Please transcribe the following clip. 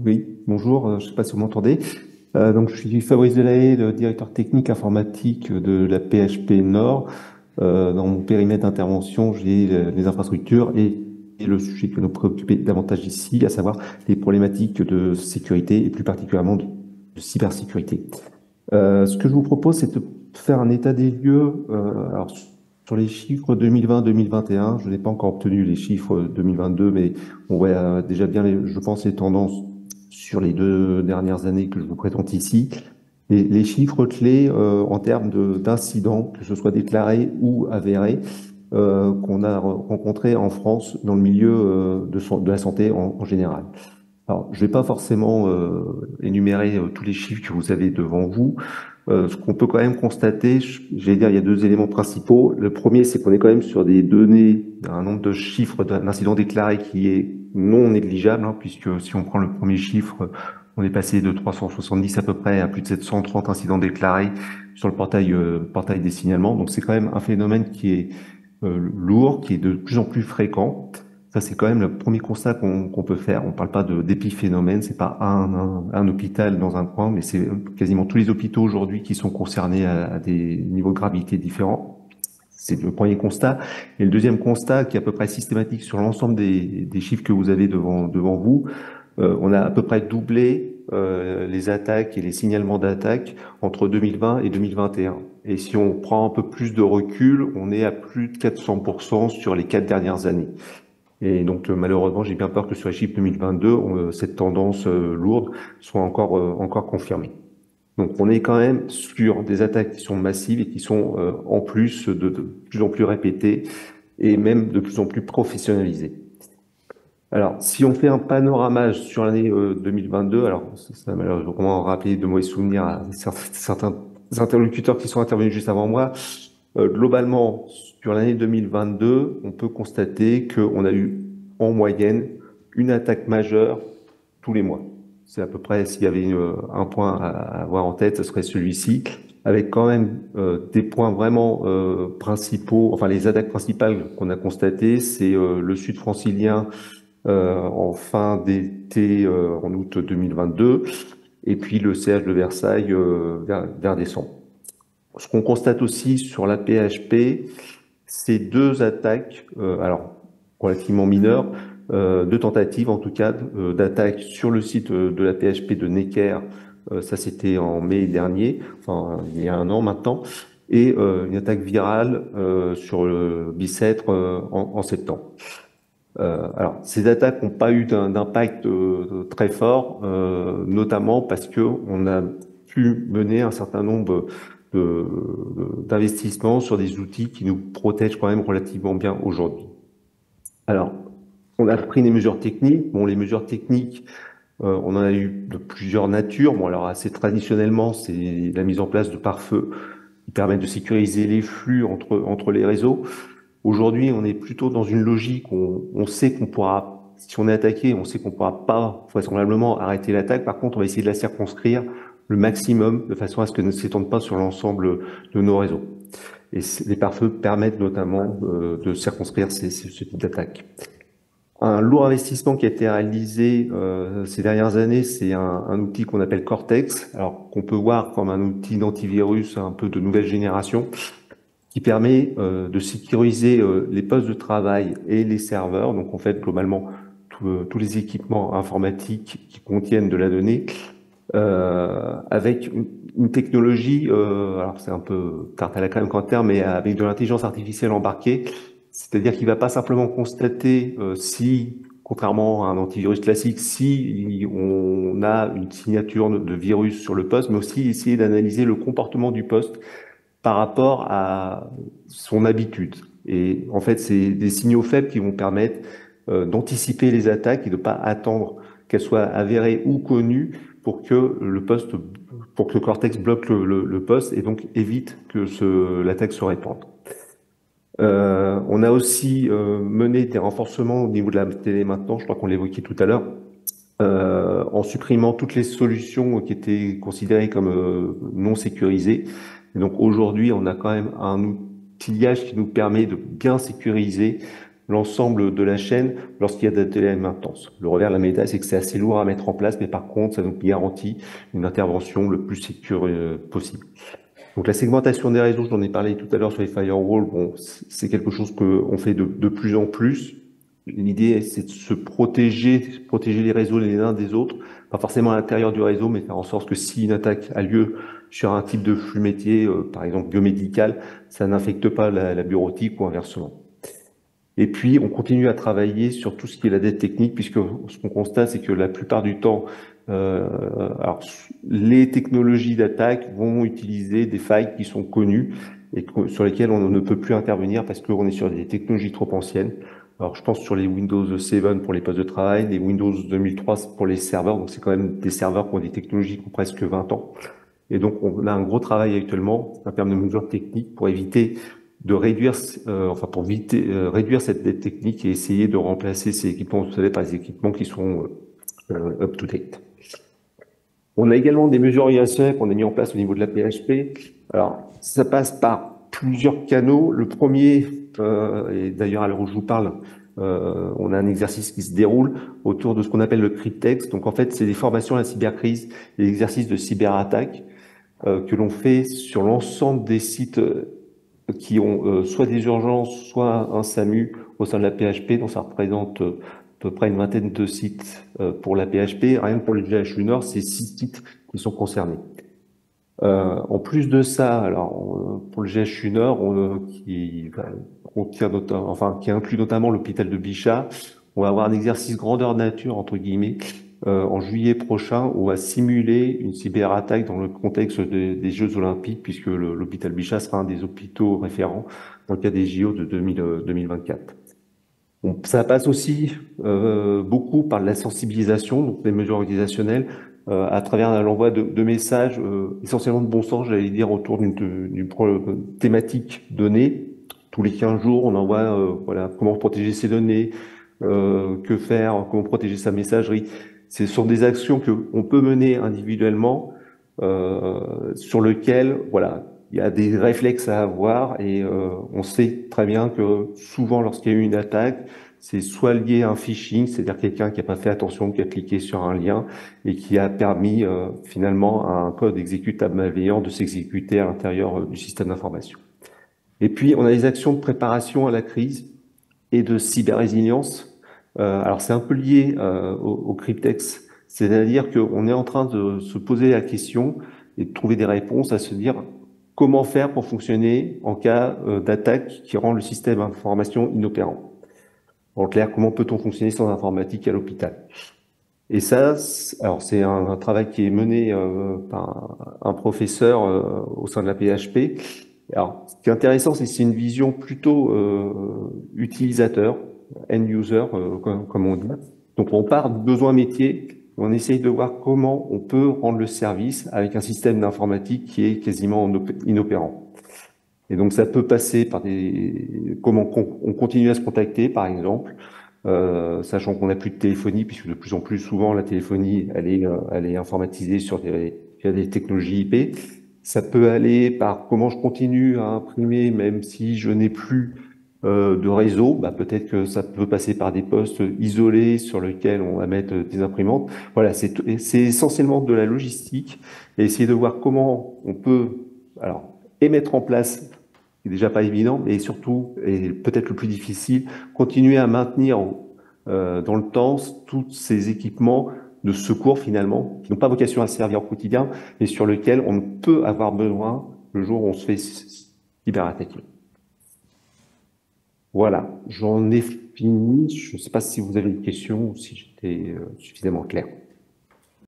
Oui, bonjour, je ne sais pas si vous m'entendez. Donc, je suis Fabrice Delahaye, le directeur technique informatique de la PHP Nord. Dans mon périmètre d'intervention, j'ai les infrastructures et le sujet que nous préoccupait davantage ici, à savoir les problématiques de sécurité et plus particulièrement de cybersécurité. Ce que je vous propose, c'est de faire un état des lieux. Alors, sur les chiffres 2020-2021, je n'ai pas encore obtenu les chiffres 2022, mais on voit déjà bien, je pense, les tendances sur les 2 dernières années que je vous présente ici. Et les chiffres clés en termes d'incidents, que ce soit déclarés ou avérés, qu'on a rencontrés en France dans le milieu de la santé en général. Alors, je ne vais pas forcément énumérer tous les chiffres que vous avez devant vous. Ce qu'on peut quand même constater, j'allais dire, il y a deux éléments principaux. Le premier, c'est qu'on est quand même sur des données, un nombre de chiffres d'incidents déclarés qui est non négligeable, hein, puisque si on prend le premier chiffre, on est passé de 370 à peu près à plus de 730 incidents déclarés sur le portail des signalements. Donc c'est quand même un phénomène qui est lourd, qui est de plus en plus fréquent. Ça, c'est quand même le premier constat qu'on peut faire. On ne parle pas d'épiphénomène, c'est pas un hôpital dans un coin, mais c'est quasiment tous les hôpitaux aujourd'hui qui sont concernés à des niveaux de gravité différents. C'est le premier constat. Et le deuxième constat, qui est à peu près systématique sur l'ensemble des chiffres que vous avez devant vous, on a à peu près doublé les attaques et les signalements d'attaques entre 2020 et 2021. Et si on prend un peu plus de recul, on est à plus de 400% sur les 4 dernières années. Et donc, malheureusement, j'ai bien peur que sur les chiffres 2022, cette tendance lourde soit encore confirmée. Donc, on est quand même sur des attaques qui sont massives et qui sont en plus de plus en plus répétées et même de plus en plus professionnalisées. Alors, si on fait un panorama sur l'année 2022, alors ça m'a malheureusement rappelé de mauvais souvenirs à certains interlocuteurs qui sont intervenus juste avant moi. Globalement, sur l'année 2022, on peut constater qu'on a eu en moyenne une attaque majeure tous les mois. C'est à peu près, s'il y avait un point à avoir en tête, ce serait celui-ci, avec quand même des points vraiment principaux. Enfin, les attaques principales qu'on a constatées, c'est le sud francilien en fin d'été, en août 2022, et puis le CH de Versailles vers décembre. Ce qu'on constate aussi sur la PHP, c'est deux attaques, alors relativement mineures, deux tentatives en tout cas d'attaque sur le site de la PHP de Necker. Ça c'était en mai dernier, enfin il y a un an maintenant, et une attaque virale sur le Bicêtre en septembre. Alors, ces attaques n'ont pas eu d'impact très fort, notamment parce qu'on a pu mener un certain nombre d'investissements sur des outils qui nous protègent quand même relativement bien aujourd'hui. Alors, on a pris des mesures techniques. Bon, les mesures techniques, on en a eu de plusieurs natures. Bon, alors assez traditionnellement, c'est la mise en place de pare-feu qui permettent de sécuriser les flux entre les réseaux. Aujourd'hui, on est plutôt dans une logique où on sait qu'on pourra, si on est attaqué, on sait qu'on pourra pas vraisemblablement arrêter l'attaque. Par contre, on va essayer de la circonscrire le maximum de façon à ce qu'elle ne s'étende pas sur l'ensemble de nos réseaux. Et les pare-feux permettent notamment de circonscrire ce type d'attaque. Un lourd investissement qui a été réalisé ces dernières années, c'est un outil qu'on appelle Cortex, alors qu'on peut voir comme un outil d'antivirus un peu de nouvelle génération, qui permet de sécuriser les postes de travail et les serveurs. Donc en fait, globalement, tous les équipements informatiques qui contiennent de la donnée, avec une technologie, alors c'est un peu tarte à la crème quand terme, mais avec de l'intelligence artificielle embarquée, c'est-à-dire qu'il ne va pas simplement constater si, contrairement à un antivirus classique, si on a une signature de virus sur le poste, mais aussi essayer d'analyser le comportement du poste par rapport à son habitude. Et en fait, c'est des signaux faibles qui vont permettre d'anticiper les attaques et de ne pas attendre qu'elles soient avérées ou connues pour que pour que le Cortex bloque le poste et donc évite que l'attaque se répande. On a aussi mené des renforcements au niveau de la télé maintenant, je crois qu'on l'évoquait tout à l'heure, en supprimant toutes les solutions qui étaient considérées comme non sécurisées. Et donc aujourd'hui, on a quand même un outillage qui nous permet de bien sécuriser l'ensemble de la chaîne lorsqu'il y a de la maintenance. Le revers de la médaille, c'est que c'est assez lourd à mettre en place, mais par contre, ça nous garantit une intervention le plus sécure possible. Donc la segmentation des réseaux, j'en ai parlé tout à l'heure sur les firewalls, bon, c'est quelque chose qu'on fait de plus en plus. L'idée, c'est de se protéger les réseaux les uns des autres, pas forcément à l'intérieur du réseau, mais faire en sorte que si une attaque a lieu sur un type de flux métier, par exemple biomédical, ça n'infecte pas la bureautique ou inversement. Et puis, on continue à travailler sur tout ce qui est la dette technique, puisque ce qu'on constate, c'est que la plupart du temps, alors, les technologies d'attaque vont utiliser des failles qui sont connues et sur lesquelles on ne peut plus intervenir parce qu'on est sur des technologies trop anciennes. Alors, je pense sur les Windows 7 pour les postes de travail, les Windows 2003 pour les serveurs. Donc, c'est quand même des serveurs qui ont des technologies qui ont presque 20 ans. Et donc, on a un gros travail actuellement en termes de mesures techniques pour éviter de réduire, pour éviter, réduire cette dette technique et essayer de remplacer ces équipements, vous savez, par des équipements qui sont up-to-date. On a également des mesures ISE qu'on a mis en place au niveau de la PHP. Alors, ça passe par plusieurs canaux. Le premier, et d'ailleurs à l'heure où je vous parle, on a un exercice qui se déroule autour de ce qu'on appelle le cryptex. Donc en fait, c'est des formations à la cybercrise, des exercices de cyberattaque que l'on fait sur l'ensemble des sites qui ont soit des urgences, soit un SAMU au sein de la PHP. Donc ça représente à peu près une vingtaine de sites pour la PHP. Rien que pour le GHU Nord, c'est 6 sites qui sont concernés. En plus de ça, alors pour le GHU Nord, qui inclut notamment l'hôpital de Bichat, on va avoir un exercice grandeur nature entre guillemets en juillet prochain, où on va simuler une cyberattaque dans le contexte des Jeux Olympiques, puisque l'hôpital Bichat sera un des hôpitaux référents dans le cas des JO de 2024. Bon, ça passe aussi beaucoup par la sensibilisation, donc les mesures organisationnelles, à travers l'envoi de messages essentiellement de bon sens, j'allais dire, autour d'une thématique donnée. Tous les 15 jours, on envoie voilà, comment protéger ses données, que faire, comment protéger sa messagerie. Ce sont des actions qu'on peut mener individuellement, sur lesquelles, voilà, il y a des réflexes à avoir et on sait très bien que souvent lorsqu'il y a eu une attaque, c'est soit lié à un phishing, c'est-à-dire quelqu'un qui n'a pas fait attention, qui a cliqué sur un lien et qui a permis finalement à un code exécutable malveillant de s'exécuter à l'intérieur du système d'information. Et puis on a les actions de préparation à la crise et de cyber-résilience. Alors c'est un peu lié au cryptex, c'est-à-dire qu'on est en train de se poser la question et de trouver des réponses à se dire comment faire pour fonctionner en cas d'attaque qui rend le système d'information inopérant. En clair, comment peut-on fonctionner sans informatique à l'hôpital? Et ça, alors c'est un travail qui est mené par un professeur au sein de la PHP. Alors, ce qui est intéressant, c'est que c'est une vision plutôt utilisateur, end user, comme on dit. Donc, on part du besoin métier, on essaye de voir comment on peut rendre le service avec un système d'informatique qui est quasiment inopérant. Et donc, ça peut passer par comment on continue à se contacter, par exemple, sachant qu'on n'a plus de téléphonie, puisque de plus en plus souvent, la téléphonie, elle est informatisée via des technologies IP. Ça peut aller par comment je continue à imprimer, même si je n'ai plus de réseau. Bah, peut-être que ça peut passer par des postes isolés sur lesquels on va mettre des imprimantes. Voilà, c'est essentiellement de la logistique et essayer de voir comment on peut, alors, et mettre en place, c'est déjà pas évident, mais surtout, et peut-être le plus difficile, continuer à maintenir dans le temps tous ces équipements de secours finalement, qui n'ont pas vocation à servir au quotidien, mais sur lesquels on peut avoir besoin le jour où on se fait cyberattaquer. Voilà, j'en ai fini. Je ne sais pas si vous avez une question ou si j'étais suffisamment clair.